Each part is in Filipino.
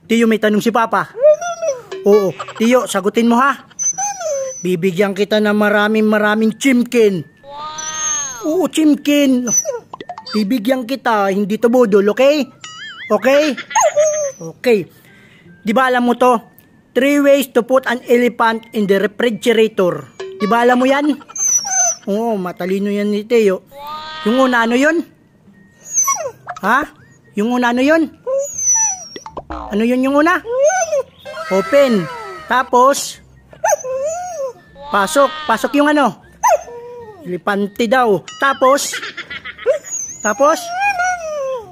Tiyo, may tanong si Papa. Oo, Tiyo, sagutin mo ha. Bibigyan kita ng maraming chimkin. Oo, chimkin. Bibigyan kita, hindi to budol, okay? Okay? Okay. Di ba alam mo to? 3 ways to put an elephant in the refrigerator. Di ba alam mo yan? Oo, matalino yan ni Teo. Yung una, ano yun? Ha? Yung una, ano yun? Ano yun yung una? Open. Tapos, pasok yung ano? Elepante daw. Tapos,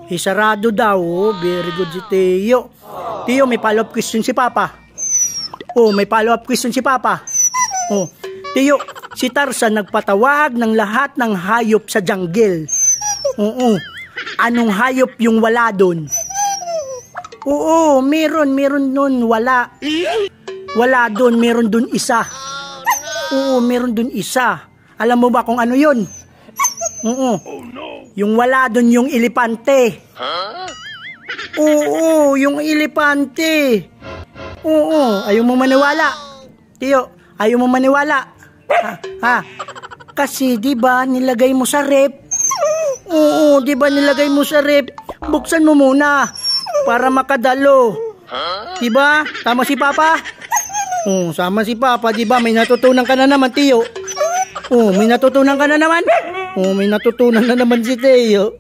isarado daw. Oh, very good si Teo. Teo, may follow-up question si Papa. Oh, may follow-up question si Papa. Oh, Teo, si Tarzan nagpatawag ng lahat ng hayop sa jungle. Oo. Anong hayop yung wala doon? Oo, meron nun, wala. Wala doon, meron doon isa. Oo, meron doon isa. Alam mo ba kung ano yun? Oo. Yung wala doon yung elepante. Oo, yung elepante. Oo, ayaw mo maniwala. Tiyo, ayaw mo maniwala. Ha? Kasi di ba nilagay mo sa rep? Oo, di ba nilagay mo sa rep? Buksan mo muna para makadalo. Di ba? Tama si Papa? Oo, sama si Papa, di ba? May natutunan ka na naman, Tiyo. Oo, may natutunan ka na naman. Oo, may natutunan na naman si Teo.